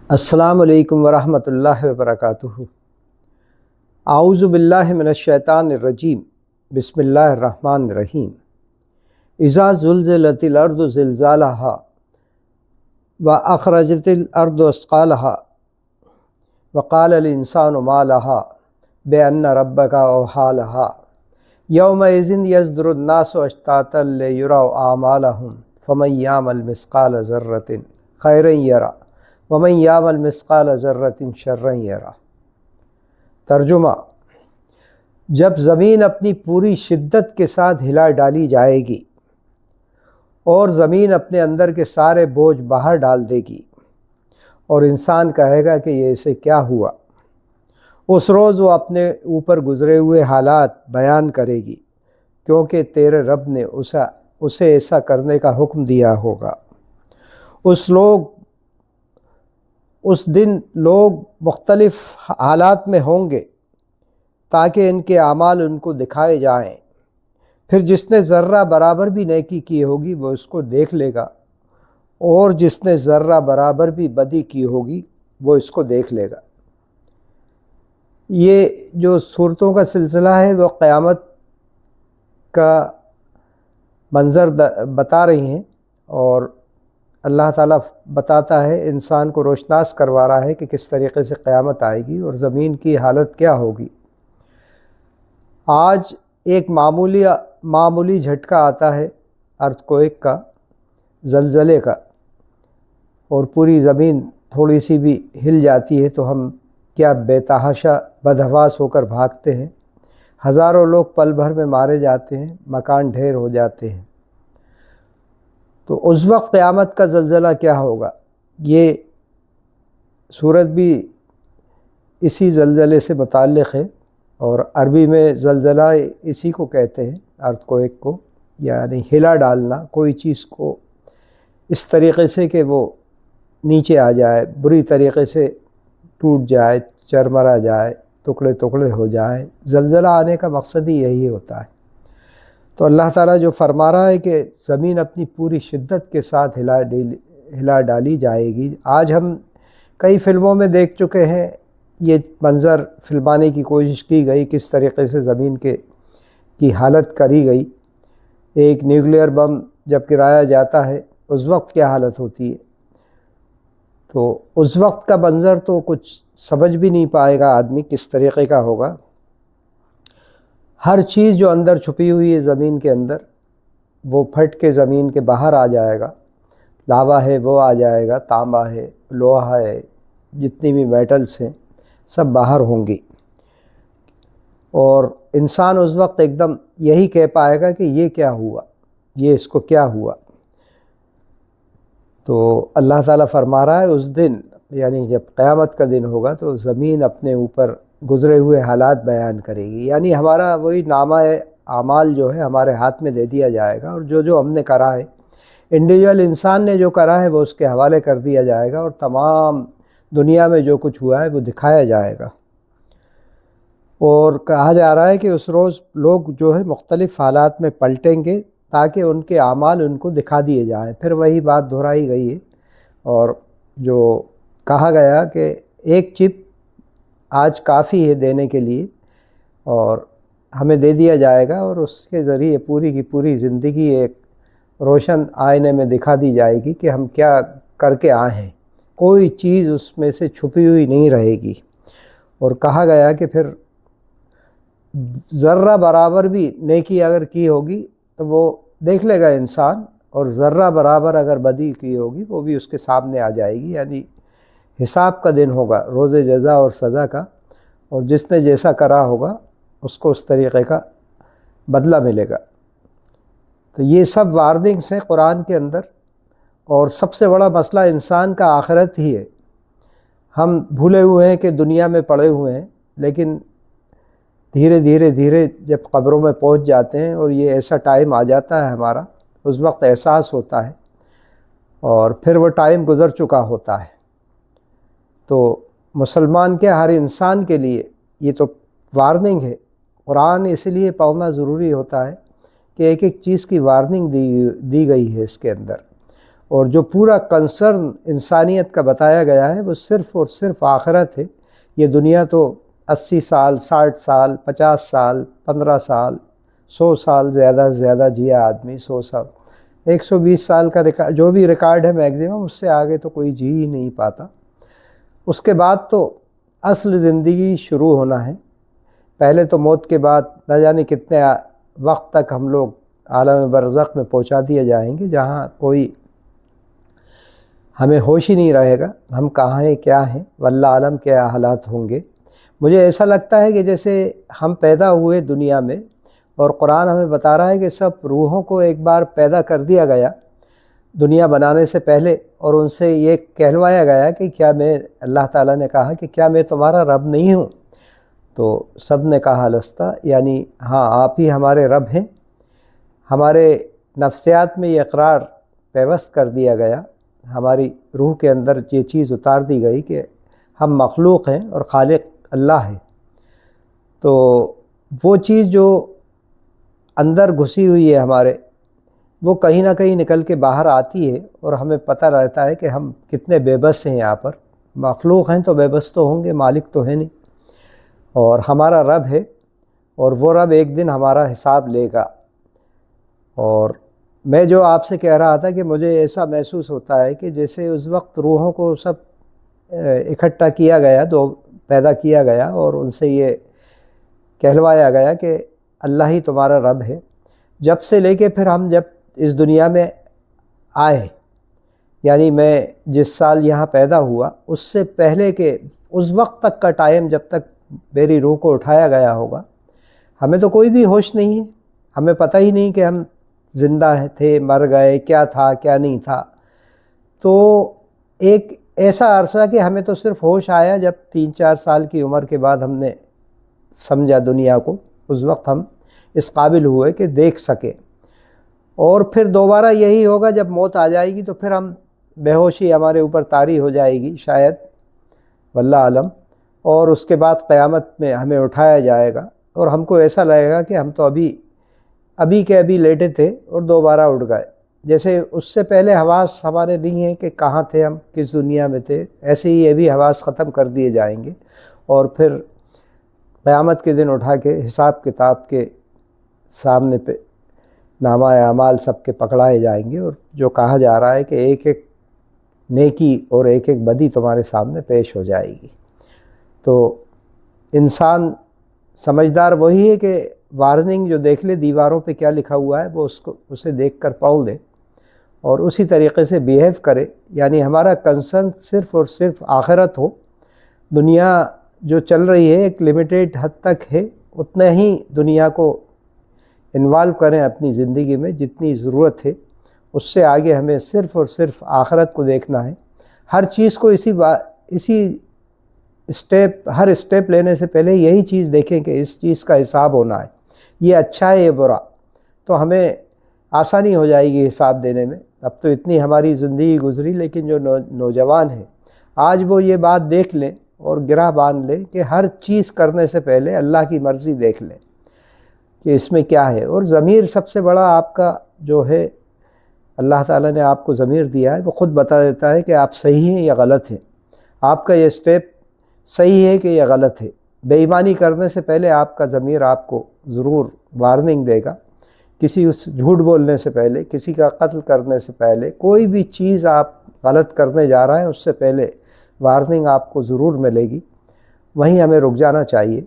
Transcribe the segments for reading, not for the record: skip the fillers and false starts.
السلام علیکم ورحمۃ اللہ وبرکاتہ۔ اعوذ باللہ من الشیطان الرجیم، بسم اللہ الرحمن الرحیم۔ اذا زلزلت الارض زلزالها واخرجت الارض اثقالها وقال الانسان ما لها بان ربك اوحى لها یومئذ یصدر الناس اشتاتا لیروا اعمالهم فمن یعمل مثقال ذرة خیرا یرہ ومن یعمل مثقال ذرۃ شرا یرہ۔ ترجمہ: جب زمین اپنی پوری شدت کے ساتھ ہلا ڈالی جائے گی اور زمین اپنے اندر کے سارے بوجھ باہر ڈال دے گی اور انسان کہے گا کہ یہ اسے کیا ہوا، اس روز وہ اپنے اوپر گزرے ہوئے حالات بیان کرے گی، کیونکہ تیرے رب نے اسے ایسا کرنے کا حکم دیا ہوگا۔ اس دن لوگ مختلف حالات میں ہوں گے تاکہ ان کے اعمال ان کو دکھائے جائیں۔ پھر جس نے ذرہ برابر بھی نیکی کی ہوگی وہ اس کو دیکھ لے گا، اور جس نے ذرہ برابر بھی بدی کی ہوگی وہ اس کو دیکھ لے گا۔ یہ جو صورتوں کا سلسلہ ہے وہ قیامت کا منظر بتا رہی ہیں، اور اللہ تعالیٰ بتاتا ہے، انسان کو روشناس کروا رہا ہے کہ کس طریقے سے قیامت آئے گی اور زمین کی حالت کیا ہوگی۔ آج ایک معمولی جھٹکا آتا ہے ارتھ کوئک کا، زلزلے کا، اور پوری زمین تھوڑی سی بھی ہل جاتی ہے تو ہم کیا بے تحاشا بدحواس ہو کر بھاگتے ہیں، ہزاروں لوگ پل بھر میں مارے جاتے ہیں، مکان ڈھیر ہو جاتے ہیں۔ تو اس وقت قیامت کا زلزلہ کیا ہوگا؟ یہ صورت بھی اسی زلزلے سے متعلق ہے، اور عربی میں زلزلہ اسی کو کہتے ہیں، ارتھ کوئک کو، یعنی ہلا ڈالنا کوئی چیز کو اس طریقے سے کہ وہ نیچے آ جائے، بری طریقے سے ٹوٹ جائے، چرمرا جائے، ٹکڑے ٹکڑے ہو جائے۔ زلزلہ آنے کا مقصد ہی یہی ہوتا ہے۔ تو اللہ تعالیٰ جو فرما رہا ہے کہ زمین اپنی پوری شدت کے ساتھ ہلا ڈالی جائے گی۔ آج ہم کئی فلموں میں دیکھ چکے ہیں، یہ منظر فلمانے کی کوشش کی گئی، کس طریقے سے زمین کی حالت کری گئی۔ ایک نیوکلیئر بم جب گرایا جاتا ہے اس وقت کیا حالت ہوتی ہے، تو اس وقت کا منظر تو کچھ سمجھ بھی نہیں پائے گا آدمی کس طریقے کا ہوگا۔ ہر چیز جو اندر چھپی ہوئی ہے زمین کے اندر وہ پھٹ کے زمین کے باہر آ جائے گا۔ لاوا ہے وہ آ جائے گا، تانبا ہے، لوہا ہے، جتنی بھی میٹلز ہیں سب باہر ہوں گی، اور انسان اس وقت ایک دم یہی کہہ پائے گا کہ یہ کیا ہوا، یہ اس کو کیا ہوا۔ تو اللہ تعالیٰ فرما رہا ہے اس دن، یعنی جب قیامت کا دن ہوگا تو زمین اپنے اوپر گزرے ہوئے حالات بیان کرے گی، یعنی ہمارا وہی نامہ اعمال جو ہے ہمارے ہاتھ میں دے دیا جائے گا، اور جو ہم نے کرا ہے، انڈیویجول انسان نے جو کرا ہے وہ اس کے حوالے کر دیا جائے گا، اور تمام دنیا میں جو کچھ ہوا ہے وہ دکھایا جائے گا۔ اور کہا جا رہا ہے کہ اس روز لوگ جو ہے مختلف حالات میں پلٹیں گے تاکہ ان کے اعمال ان کو دکھا دیے جائیں۔ پھر وہی بات دہرائی گئی ہے، اور جو کہا گیا کہ ایک چپ آج کافی ہے دینے کے لیے، اور ہمیں دے دیا جائے گا، اور اس کے ذریعے پوری کی پوری زندگی ایک روشن آئینے میں دکھا دی جائے گی کہ ہم کیا کر کے آئے ہیں، کوئی چیز اس میں سے چھپی ہوئی نہیں رہے گی۔ اور کہا گیا کہ پھر ذرہ برابر بھی نیکی اگر کی ہوگی تو وہ دیکھ لے گا انسان، اور ذرہ برابر اگر بدی کی ہوگی وہ بھی اس کے سامنے آ جائے گی، یعنی حساب کا دن ہوگا، روز جزا اور سزا کا، اور جس نے جیسا کرا ہوگا اس کو اس طریقے کا بدلہ ملے گا۔ تو یہ سب وارننگس ہیں قرآن کے اندر، اور سب سے بڑا مسئلہ انسان کا آخرت ہی ہے۔ ہم بھولے ہوئے ہیں کہ دنیا میں پڑے ہوئے ہیں، لیکن دھیرے جب قبروں میں پہنچ جاتے ہیں اور یہ ایسا ٹائم آ جاتا ہے ہمارا، اس وقت احساس ہوتا ہے، اور پھر وہ ٹائم گزر چکا ہوتا ہے۔ تو مسلمان کے ہر انسان کے لیے یہ تو وارننگ ہے۔ قرآن اس لیے پڑھنا ضروری ہوتا ہے کہ ایک ایک چیز کی وارننگ دی گئی ہے اس کے اندر، اور جو پورا کنسرن انسانیت کا بتایا گیا ہے وہ صرف اور صرف آخرت ہے۔ یہ دنیا تو 80 سال، 60 سال، 50 سال، 15 سال، 100 سال زیادہ سے زیادہ جیا آدمی، 100 سال، 120 سال کا ریکارڈ جو بھی ریکارڈ ہے میگزیمم، اس سے آگے تو کوئی جی ہی نہیں پاتا۔ اس کے بعد تو اصل زندگی شروع ہونا ہے۔ پہلے تو موت کے بعد نہ جانے کتنے وقت تک ہم لوگ عالم برزخ میں پہنچا دیے جائیں گے، جہاں کوئی ہمیں ہوش ہی نہیں رہے گا ہم کہاں ہیں، کیا ہیں، واللہ عالم کیا حالات ہوں گے۔ مجھے ایسا لگتا ہے کہ جیسے ہم پیدا ہوئے دنیا میں، اور قرآن ہمیں بتا رہا ہے کہ سب روحوں کو ایک بار پیدا کر دیا گیا دنیا بنانے سے پہلے، اور ان سے یہ کہلوایا گیا کہ کیا میں، اللہ تعالیٰ نے کہا کہ کیا میں تمہارا رب نہیں ہوں؟ تو سب نے کہا لستا، یعنی ہاں آپ ہی ہمارے رب ہیں۔ ہمارے نفسیات میں یہ اقرار پیوست کر دیا گیا، ہماری روح کے اندر یہ چیز اتار دی گئی کہ ہم مخلوق ہیں اور خالق اللہ ہے۔ تو وہ چیز جو اندر گھسی ہوئی ہے ہمارے، وہ کہیں نہ کہیں نکل کے باہر آتی ہے، اور ہمیں پتہ رہتا ہے کہ ہم کتنے بے بس ہیں یہاں پر۔ مخلوق ہیں تو بے بس تو ہوں گے، مالک تو ہے نہیں، اور ہمارا رب ہے، اور وہ رب ایک دن ہمارا حساب لے گا۔ اور میں جو آپ سے کہہ رہا تھا کہ مجھے ایسا محسوس ہوتا ہے کہ جیسے اس وقت روحوں کو سب اکٹھا کیا گیا، پیدا کیا گیا، اور ان سے یہ کہلوایا گیا کہ اللہ ہی تمہارا رب ہے۔ جب سے لے کے پھر ہم جب اس دنیا میں آئے، یعنی میں جس سال یہاں پیدا ہوا، اس سے پہلے کے اس وقت تک کا ٹائم جب تک میری روح کو اٹھایا گیا ہوگا، ہمیں تو کوئی بھی ہوش نہیں ہے، ہمیں پتہ ہی نہیں کہ ہم زندہ تھے، مر گئے، کیا تھا کیا نہیں تھا۔ تو ایک ایسا عرصہ کہ ہمیں تو صرف ہوش آیا جب 3-4 سال کی عمر کے بعد ہم نے سمجھا دنیا کو، اس وقت ہم اس قابل ہوئے کہ دیکھ سکے۔ اور پھر دوبارہ یہی ہوگا، جب موت آ جائے گی تو پھر ہم بے ہوشی ہمارے اوپر طاری ہو جائے گی شاید، واللہ عالم، اور اس کے بعد قیامت میں ہمیں اٹھایا جائے گا، اور ہم کو ایسا لگے گا کہ ہم تو ابھی کے ابھی لیٹے تھے اور دوبارہ اٹھ گئے، جیسے اس سے پہلے حواس ہمارے نہیں ہیں کہ کہاں تھے ہم، کس دنیا میں تھے۔ ایسے ہی یہ بھی حواس ختم کر دیے جائیں گے، اور پھر قیامت کے دن اٹھا کے حساب کتاب کے سامنے پہ نامہ اعمال سب کے پکڑائے جائیں گے، اور جو کہا جا رہا ہے کہ ایک ایک نیکی اور ایک ایک بدی تمہارے سامنے پیش ہو جائے گی۔ تو انسان سمجھدار وہی ہے کہ وارننگ جو دیکھ لے دیواروں پہ کیا لکھا ہوا ہے، وہ اسے دیکھ کر پڑھ لے اور اسی طریقے سے بیہیو کرے، یعنی ہمارا کنسرن صرف اور صرف آخرت ہو۔ دنیا جو چل رہی ہے ایک لمیٹیڈ حد تک ہے، اتنا ہی دنیا کو انوالو کریں اپنی زندگی میں جتنی ضرورت ہے، اس سے آگے ہمیں صرف اور صرف آخرت کو دیکھنا ہے۔ ہر چیز کو ہر اسٹیپ لینے سے پہلے یہی چیز دیکھیں کہ اس چیز کا حساب ہونا ہے، یہ اچھا ہے یہ برا، تو ہمیں آسانی ہو جائے گی حساب دینے میں۔ اب تو اتنی ہماری زندگی گزری، لیکن جو نوجوان ہیں آج وہ یہ بات دیکھ لیں اور گرہ باندھ لیں کہ ہر چیز کرنے سے پہلے اللہ کی مرضی دیکھ لیں کہ اس میں کیا ہے۔ اور ضمیر سب سے بڑا آپ کا جو ہے، اللہ تعالیٰ نے آپ کو ضمیر دیا ہے، وہ خود بتا دیتا ہے کہ آپ صحیح ہیں یا غلط ہیں، آپ کا یہ اسٹیپ صحیح ہے کہ یہ غلط ہے۔ بے ایمانی کرنے سے پہلے آپ کا ضمیر آپ کو ضرور وارننگ دے گا، کسی جھوٹ بولنے سے پہلے، کسی کا قتل کرنے سے پہلے، کوئی بھی چیز آپ غلط کرنے جا رہے ہیں اس سے پہلے وارننگ آپ کو ضرور ملے گی۔ وہیں ہمیں رک جانا چاہیے۔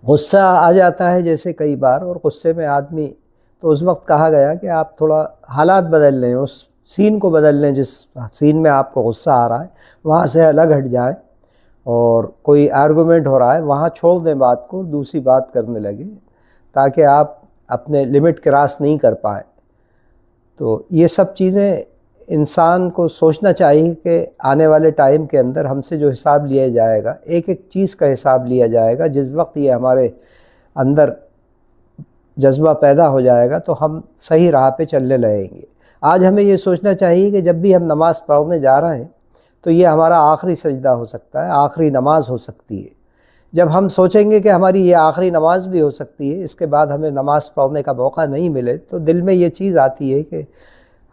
غصہ آ جاتا ہے جیسے کئی بار، اور غصے میں آدمی، تو اس وقت کہا گیا کہ آپ تھوڑا حالات بدل لیں، اس سین کو بدل لیں، جس سین میں آپ کو غصہ آ رہا ہے وہاں سے الگ ہٹ جائیں، اور کوئی آرگومنٹ ہو رہا ہے وہاں چھوڑ دیں بات کو، دوسری بات کرنے لگیں، تاکہ آپ اپنے لمٹ کراس نہیں کر پائیں۔ تو یہ سب چیزیں انسان کو سوچنا چاہیے کہ آنے والے ٹائم کے اندر ہم سے جو حساب لیا جائے گا، ایک ایک چیز کا حساب لیا جائے گا۔ جس وقت یہ ہمارے اندر جذبہ پیدا ہو جائے گا تو ہم صحیح راہ پہ چلنے لگیں گے۔ آج ہمیں یہ سوچنا چاہیے کہ جب بھی ہم نماز پڑھنے جا رہے ہیں تو یہ ہمارا آخری سجدہ ہو سکتا ہے، آخری نماز ہو سکتی ہے۔ جب ہم سوچیں گے کہ ہماری یہ آخری نماز بھی ہو سکتی ہے، اس کے بعد ہمیں نماز پڑھنے کا موقع نہیں ملے، تو دل میں یہ چیز آتی ہے کہ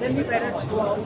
Then we better go out.